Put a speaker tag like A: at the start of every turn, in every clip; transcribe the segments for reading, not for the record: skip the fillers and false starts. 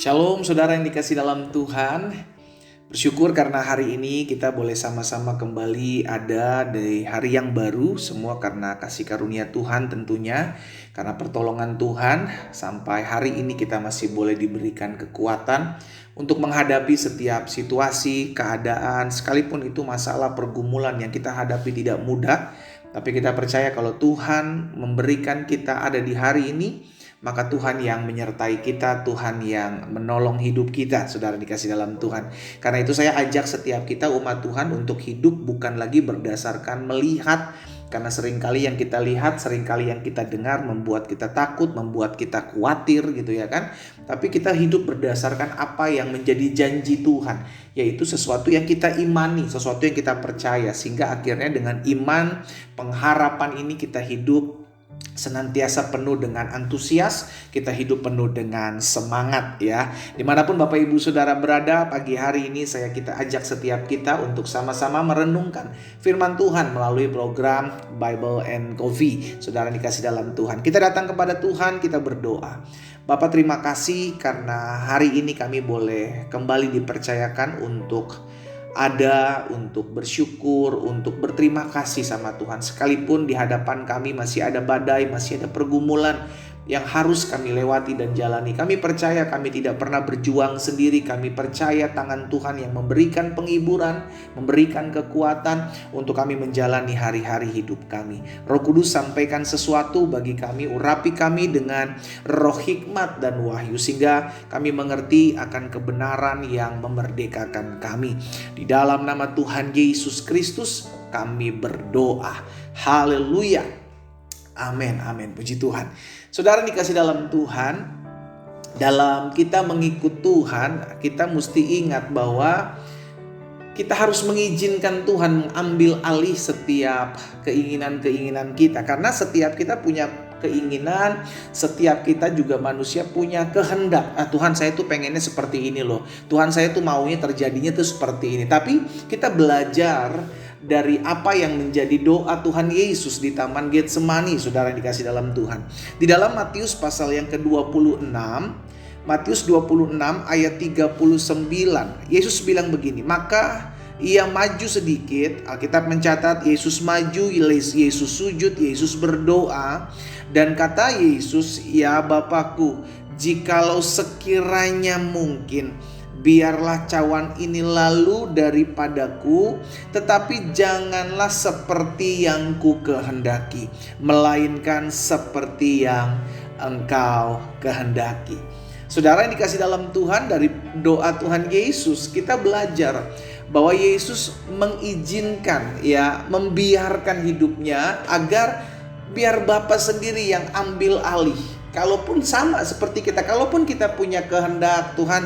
A: Shalom saudara yang dikasih dalam Tuhan. Bersyukur karena hari ini kita boleh sama-sama kembali ada di hari yang baru. Semua karena kasih karunia Tuhan tentunya. Karena pertolongan Tuhan sampai hari ini kita masih boleh diberikan kekuatan untuk menghadapi setiap situasi, keadaan. Sekalipun itu masalah pergumulan yang kita hadapi tidak mudah. Tapi kita percaya kalau Tuhan memberikan kita ada di hari ini, maka Tuhan yang menyertai kita, Tuhan yang menolong hidup kita, saudara dikasih dalam Tuhan. Karena itu saya ajak setiap kita umat Tuhan untuk hidup bukan lagi berdasarkan melihat. Karena seringkali yang kita lihat, seringkali yang kita dengar membuat kita takut, membuat kita khawatir gitu ya kan. Tapi kita hidup berdasarkan apa yang menjadi janji Tuhan, yaitu sesuatu yang kita imani, sesuatu yang kita percaya. Sehingga akhirnya dengan iman, pengharapan ini kita hidup senantiasa penuh dengan antusias, kita hidup penuh dengan semangat ya. Dimanapun Bapak Ibu Saudara berada, pagi hari ini kita ajak setiap kita untuk sama-sama merenungkan firman Tuhan melalui program Bible and Coffee. Saudara dikasih dalam Tuhan, kita datang kepada Tuhan, kita berdoa. Bapak terima kasih karena hari ini kami boleh kembali dipercayakan untuk untuk bersyukur, untuk berterima kasih sama Tuhan. Sekalipun di hadapan kami masih ada badai, masih ada pergumulan yang harus kami lewati dan jalani. Kami percaya kami tidak pernah berjuang sendiri. Kami percaya tangan Tuhan yang memberikan penghiburan, memberikan kekuatan untuk kami menjalani hari-hari hidup kami. Roh Kudus sampaikan sesuatu bagi kami, urapi kami dengan roh hikmat dan wahyu, sehingga kami mengerti akan kebenaran yang memerdekakan kami. Di dalam nama Tuhan Yesus Kristus kami berdoa. Haleluya. Amin, amin. Puji Tuhan. Saudara dikasih dalam Tuhan, dalam kita mengikut Tuhan, kita mesti ingat bahwa kita harus mengizinkan Tuhan mengambil alih setiap keinginan-keinginan kita. Karena setiap kita punya keinginan, setiap kita juga manusia punya kehendak. Tuhan saya tuh pengennya seperti ini loh. Tuhan saya tuh maunya terjadinya tuh seperti ini. Tapi kita belajar dari apa yang menjadi doa Tuhan Yesus di Taman Getsemani, saudara yang dikasih dalam Tuhan. Di dalam Matius pasal yang ke-26, Matius 26 ayat 39, Yesus bilang begini, maka ia maju sedikit. Alkitab mencatat Yesus maju, Yesus sujud, Yesus berdoa. Dan kata Yesus, ya Bapakku, jikalau sekiranya mungkin, biarlah cawan ini lalu daripadaku, tetapi janganlah seperti yang ku kehendaki, melainkan seperti yang Engkau kehendaki. Saudara yang dikasih dalam Tuhan, dari doa Tuhan Yesus kita belajar bahwa Yesus mengizinkan membiarkan hidupnya agar biar Bapa sendiri yang ambil alih. Kalaupun sama seperti kita, kalaupun kita punya kehendak, Tuhan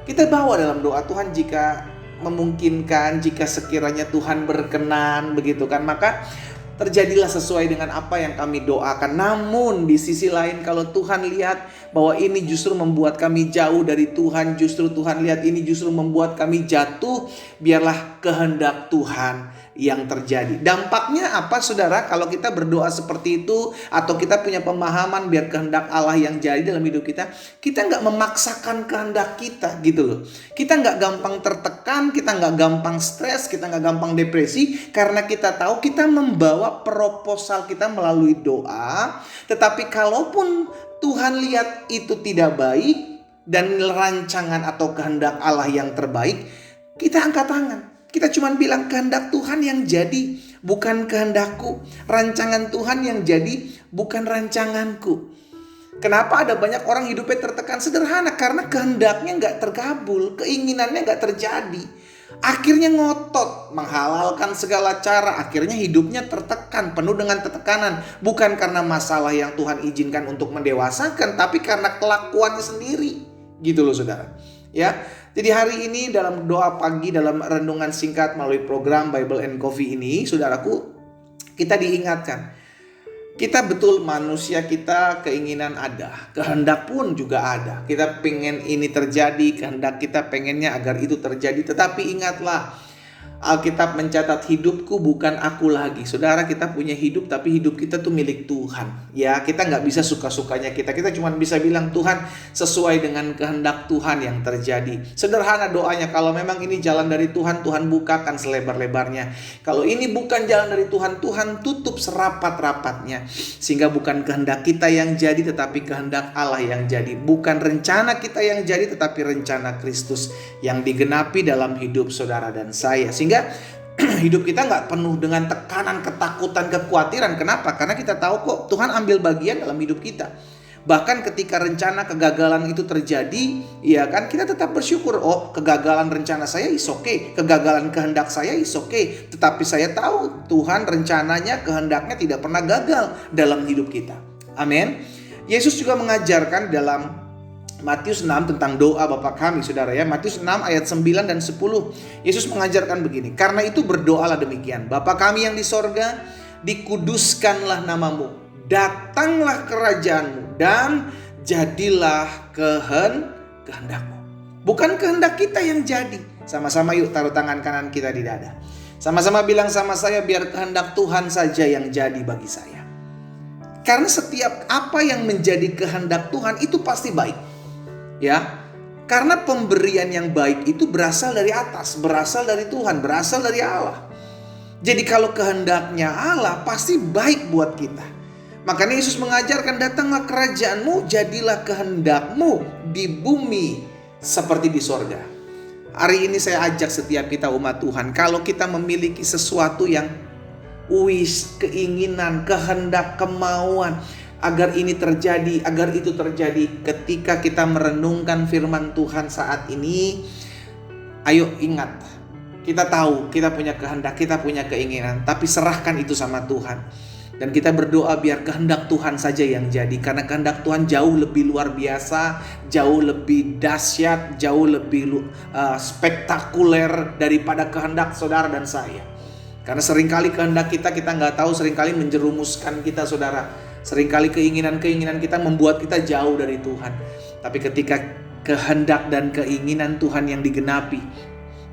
A: kita bawa dalam doa Tuhan, jika memungkinkan, jika sekiranya Tuhan berkenan, begitu kan, maka terjadilah sesuai dengan apa yang kami doakan. Namun di sisi lain, kalau Tuhan lihat bahwa ini justru membuat kami jauh dari Tuhan, justru Tuhan lihat ini justru membuat kami jatuh, biarlah kehendak Tuhan yang terjadi. Dampaknya apa saudara kalau kita berdoa seperti itu, atau kita punya pemahaman biar kehendak Allah yang jadi dalam hidup kita, kita gak memaksakan kehendak kita gitu loh. Kita gak gampang tertekan, kita gak gampang stres, kita gak gampang depresi, karena kita tahu kita membawa proposal kita melalui doa. Tetapi kalaupun Tuhan lihat itu tidak baik dan rancangan atau kehendak Allah yang terbaik, kita angkat tangan. Kita cuma bilang kehendak Tuhan yang jadi, bukan kehendakku. Rancangan Tuhan yang jadi, bukan rancanganku. Kenapa ada banyak orang hidupnya tertekan? Sederhana, karena kehendaknya gak terkabul, keinginannya gak terjadi. Akhirnya ngotot, menghalalkan segala cara. Akhirnya hidupnya tertekan, penuh dengan tekanan. Bukan karena masalah yang Tuhan izinkan untuk mendewasakan, tapi karena kelakuannya sendiri. Gitu loh saudara. Ya, jadi hari ini dalam doa pagi, dalam renungan singkat melalui program Bible and Coffee ini, saudaraku, kita diingatkan. Kita betul manusia, kita keinginan ada, kehendak pun juga ada. Kita pengen ini terjadi, kehendak kita pengennya agar itu terjadi. Tetapi ingatlah, Alkitab mencatat hidupku bukan aku lagi. Saudara, kita punya hidup tapi hidup kita tuh milik Tuhan. Ya, kita nggak bisa suka-sukanya kita. Kita cuma bisa bilang Tuhan sesuai dengan kehendak Tuhan yang terjadi. Sederhana doanya, kalau memang ini jalan dari Tuhan, Tuhan bukakan selebar-lebarnya. Kalau ini bukan jalan dari Tuhan, Tuhan tutup serapat-rapatnya. Sehingga bukan kehendak kita yang jadi tetapi kehendak Allah yang jadi. Bukan rencana kita yang jadi tetapi rencana Kristus yang digenapi dalam hidup saudara dan saya. Sehingga hidup kita nggak penuh dengan tekanan, ketakutan, kekhawatiran. Kenapa? Karena kita tahu kok Tuhan ambil bagian dalam hidup kita. Bahkan ketika rencana kegagalan itu terjadi, ya kan, kita tetap bersyukur. Oh, kegagalan rencana saya is okay, kegagalan kehendak saya is okay. Tetapi saya tahu Tuhan rencananya, kehendaknya tidak pernah gagal dalam hidup kita. Amin. Yesus juga mengajarkan dalam Matius 6 tentang doa Bapa kami, saudara ya. Matius 6 ayat 9 dan 10. Yesus mengajarkan begini. Karena itu berdoalah demikian. Bapa kami yang di sorga, dikuduskanlah namamu. Datanglah kerajaanmu dan jadilah kehendakmu. Bukan kehendak kita yang jadi. Sama-sama yuk taruh tangan kanan kita di dada. Sama-sama bilang sama saya, biar kehendak Tuhan saja yang jadi bagi saya. Karena setiap apa yang menjadi kehendak Tuhan itu pasti baik. Ya, karena pemberian yang baik itu berasal dari atas, berasal dari Tuhan, berasal dari Allah. Jadi kalau kehendaknya Allah pasti baik buat kita. Makanya Yesus mengajarkan, datanglah kerajaanmu, jadilah kehendakmu di bumi seperti di sorga. Hari ini saya ajak setiap kita umat Tuhan, kalau kita memiliki sesuatu yang keinginan, kehendak, kemauan, agar ini terjadi, agar itu terjadi. Ketika kita merenungkan firman Tuhan saat ini, ayo ingat, kita tahu kita punya kehendak, kita punya keinginan, tapi serahkan itu sama Tuhan. Dan kita berdoa biar kehendak Tuhan saja yang jadi. Karena kehendak Tuhan jauh lebih luar biasa, jauh lebih dahsyat, jauh lebih spektakuler daripada kehendak saudara dan saya. Karena seringkali kehendak kita nggak tahu, seringkali menjerumuskan kita, saudara. Seringkali keinginan-keinginan kita membuat kita jauh dari Tuhan. Tapi ketika kehendak dan keinginan Tuhan yang digenapi,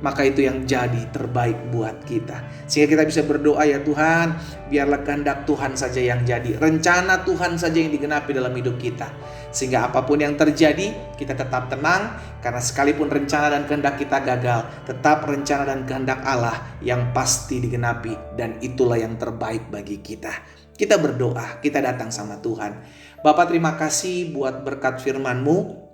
A: maka itu yang jadi terbaik buat kita. Sehingga kita bisa berdoa, ya Tuhan, biarlah kehendak Tuhan saja yang jadi. Rencana Tuhan saja yang digenapi dalam hidup kita. Sehingga apapun yang terjadi, kita tetap tenang. Karena sekalipun rencana dan kehendak kita gagal, tetap rencana dan kehendak Allah yang pasti digenapi. Dan itulah yang terbaik bagi kita. Kita berdoa, kita datang sama Tuhan. Bapa, terima kasih buat berkat firman-Mu.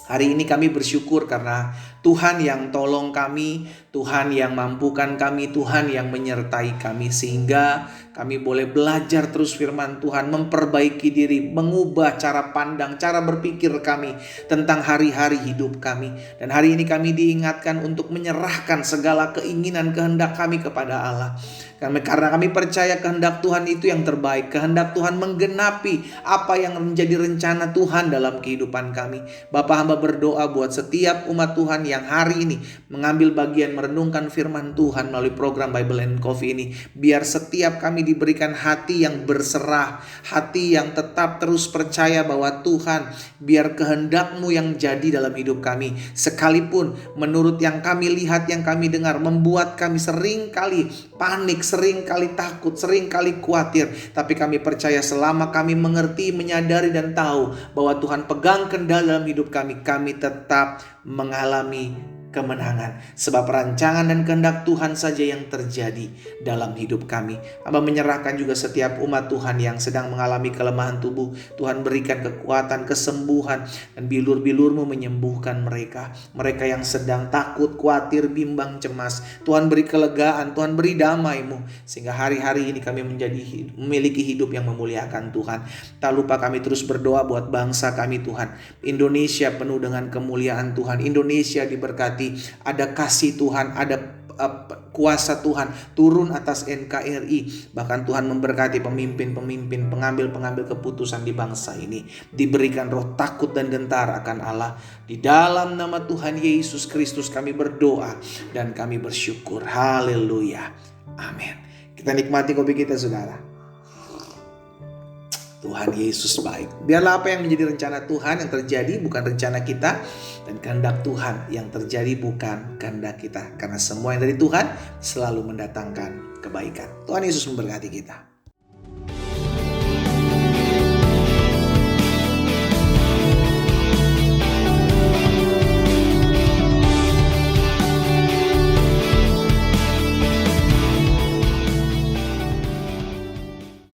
A: Hari ini kami bersyukur karena Tuhan yang tolong kami, Tuhan yang mampukan kami, Tuhan yang menyertai kami. Sehingga kami boleh belajar terus firman Tuhan, memperbaiki diri, mengubah cara pandang, cara berpikir kami tentang hari-hari hidup kami. Dan hari ini kami diingatkan untuk menyerahkan segala keinginan kehendak kami kepada Allah. Karena kami percaya kehendak Tuhan itu yang terbaik. Kehendak Tuhan menggenapi apa yang menjadi rencana Tuhan dalam kehidupan kami. Bapa, hamba berdoa buat setiap umat Tuhan yang hari ini mengambil bagian merenungkan firman Tuhan melalui program Bible and Coffee ini. Biar setiap kami diberikan hati yang berserah, hati yang tetap terus percaya bahwa Tuhan, biar kehendak-Mu yang jadi dalam hidup kami. Sekalipun menurut yang kami lihat, yang kami dengar, membuat kami sering kali panik, sering kali takut, sering kali khawatir. Tapi kami percaya selama kami mengerti, menyadari dan tahu bahwa Tuhan pegang kendali dalam hidup kami, kami tetap mengalami kemenangan. Sebab rancangan dan kehendak Tuhan saja yang terjadi dalam hidup kami. Hamba menyerahkan juga setiap umat Tuhan yang sedang mengalami kelemahan tubuh. Tuhan berikan kekuatan, kesembuhan, dan bilur-bilur-Mu menyembuhkan mereka. Mereka yang sedang takut, khawatir, bimbang, cemas, Tuhan beri kelegaan, Tuhan beri damai-Mu. Sehingga hari-hari ini kami memiliki hidup yang memuliakan Tuhan. Tak lupa kami terus berdoa buat bangsa kami Tuhan. Indonesia penuh dengan kemuliaan Tuhan. Indonesia diberkati. Ada kasih Tuhan, ada kuasa Tuhan turun atas NKRI. Bahkan Tuhan memberkati pemimpin-pemimpin, pengambil-pengambil keputusan di bangsa ini. Diberikan roh takut dan gentar akan Allah. Di dalam nama Tuhan Yesus Kristus kami berdoa dan kami bersyukur. Haleluya. Amin. Kita nikmati kopi kita, saudara. Tuhan Yesus baik. Biarlah apa yang menjadi rencana Tuhan yang terjadi bukan rencana kita, dan kehendak Tuhan yang terjadi bukan kehendak kita. Karena semua yang dari Tuhan selalu mendatangkan kebaikan. Tuhan Yesus memberkati kita.